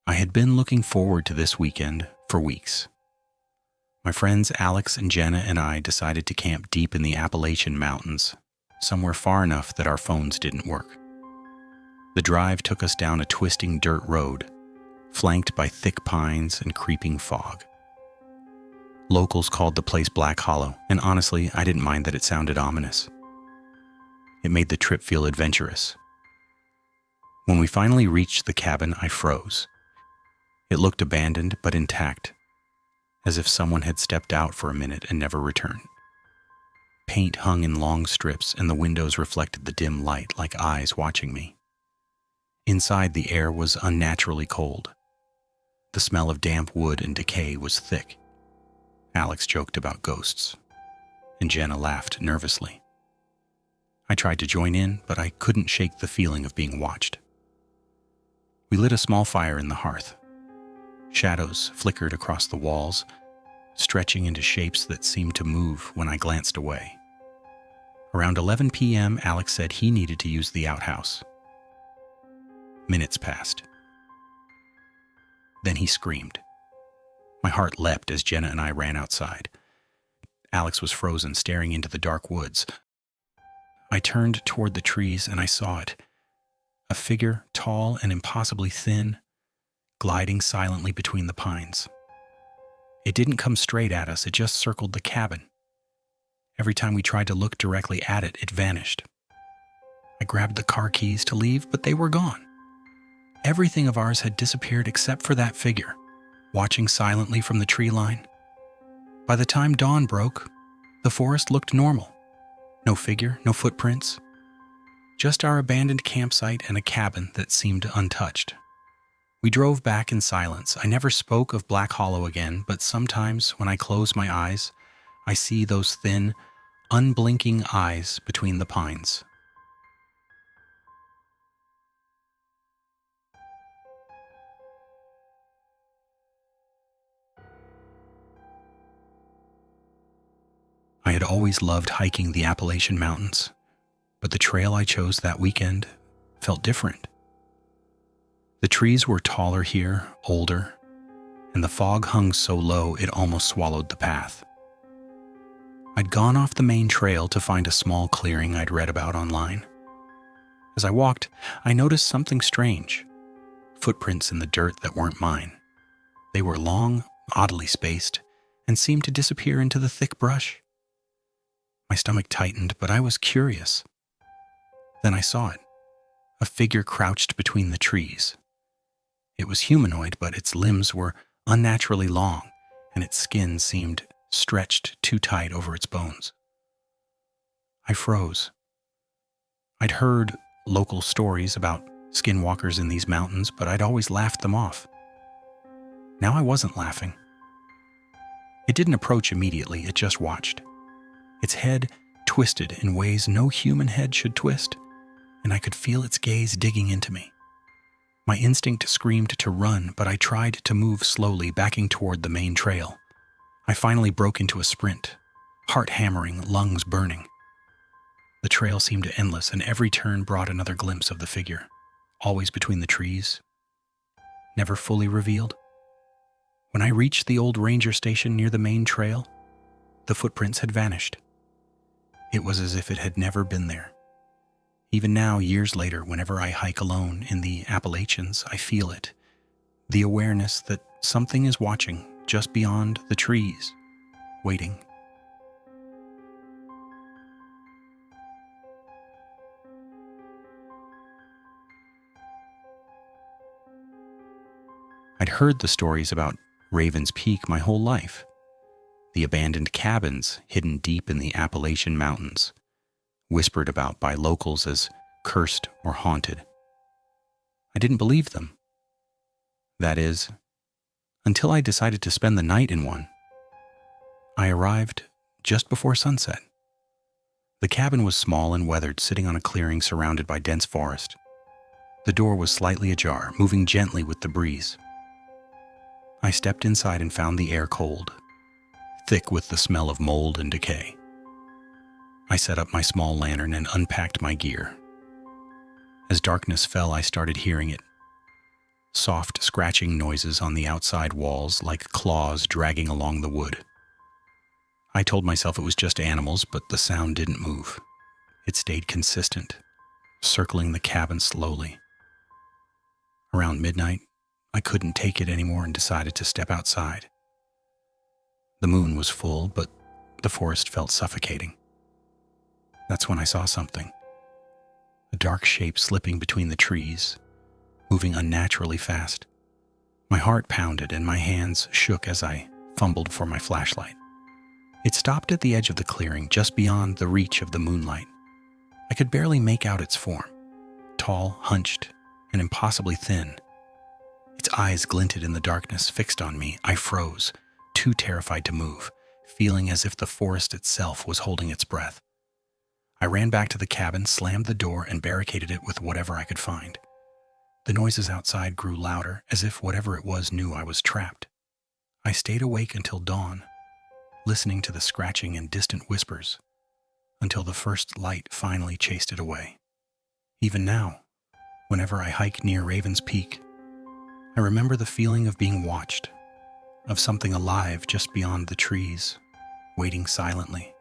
I had been looking forward to this weekend for weeks. My friends Alex and Jenna and I decided to camp deep in the Appalachian Mountains, somewhere far enough that our phones didn't work. The drive took us down a twisting dirt road, flanked by thick pines and creeping fog. Locals called the place Black Hollow, and honestly, I didn't mind that it sounded ominous. It made the trip feel adventurous. When we finally reached the cabin, I froze. It looked abandoned but intact, as if someone had stepped out for a minute and never returned. Paint hung in long strips, and the windows reflected the dim light like eyes watching me. Inside, the air was unnaturally cold. The smell of damp wood and decay was thick. Alex joked about ghosts, and Jenna laughed nervously. I tried to join in, but I couldn't shake the feeling of being watched. We lit a small fire in the hearth. Shadows flickered across the walls, stretching into shapes that seemed to move when I glanced away. Around 11 p.m., Alex said he needed to use the outhouse. Minutes passed. Then he screamed. My heart leapt as Jenna and I ran outside. Alex was frozen, staring into the dark woods. I turned toward the trees and I saw it. A figure, tall and impossibly thin, gliding silently between the pines. It didn't come straight at us, it just circled the cabin. Every time we tried to look directly at it, it vanished. I grabbed the car keys to leave, but they were gone. Everything of ours had disappeared except for that figure, watching silently from the tree line. By the time dawn broke, the forest looked normal. No figure, no footprints. Just our abandoned campsite and a cabin that seemed untouched. We drove back in silence. I never spoke of Black Hollow again, but sometimes when I close my eyes, I see those thin, unblinking eyes between the pines. I had always loved hiking the Appalachian Mountains, but the trail I chose that weekend felt different. The trees were taller here, older, and the fog hung so low it almost swallowed the path. I'd gone off the main trail to find a small clearing I'd read about online. As I walked, I noticed something strange. Footprints in the dirt that weren't mine. They were long, oddly spaced, and seemed to disappear into the thick brush. My stomach tightened, but I was curious. Then I saw it. A figure crouched between the trees. It was humanoid, but its limbs were unnaturally long, and its skin seemed stretched too tight over its bones. I froze. I'd heard local stories about skinwalkers in these mountains, but I'd always laughed them off. Now I wasn't laughing. It didn't approach immediately, it just watched. Its head twisted in ways no human head should twist, and I could feel its gaze digging into me. My instinct screamed to run, but I tried to move slowly, backing toward the main trail. I finally broke into a sprint, heart hammering, lungs burning. The trail seemed endless, and every turn brought another glimpse of the figure, always between the trees, never fully revealed. When I reached the old ranger station near the main trail, the footprints had vanished. It was as if it had never been there. Even now, years later, whenever I hike alone in the Appalachians, I feel it. The awareness that something is watching just beyond the trees, waiting. I'd heard the stories about Raven's Peak my whole life. The abandoned cabins hidden deep in the Appalachian Mountains, whispered about by locals as cursed or haunted. I didn't believe them. That is, until I decided to spend the night in one. I arrived just before sunset. The cabin was small and weathered, sitting on a clearing surrounded by dense forest. The door was slightly ajar, moving gently with the breeze. I stepped inside and found the air cold, thick with the smell of mold and decay. I set up my small lantern and unpacked my gear. As darkness fell, I started hearing it. soft scratching noises on the outside walls like claws dragging along the wood. I told myself it was just animals, but the sound didn't move. It stayed consistent, circling the cabin slowly. Around midnight, I couldn't take it anymore and decided to step outside. The moon was full, but the forest felt suffocating. That's when I saw something. A dark shape slipping between the trees, moving unnaturally fast. My heart pounded and my hands shook as I fumbled for my flashlight. It stopped at the edge of the clearing, just beyond the reach of the moonlight. I could barely make out its form, tall, hunched, and impossibly thin. Its eyes glinted in the darkness, fixed on me. I froze, too terrified to move, feeling as if the forest itself was holding its breath. I ran back to the cabin, slammed the door, and barricaded it with whatever I could find. The noises outside grew louder, as if whatever it was knew I was trapped. I stayed awake until dawn, listening to the scratching and distant whispers, until the first light finally chased it away. Even now, whenever I hike near Raven's Peak, I remember the feeling of being watched, of something alive just beyond the trees, waiting silently.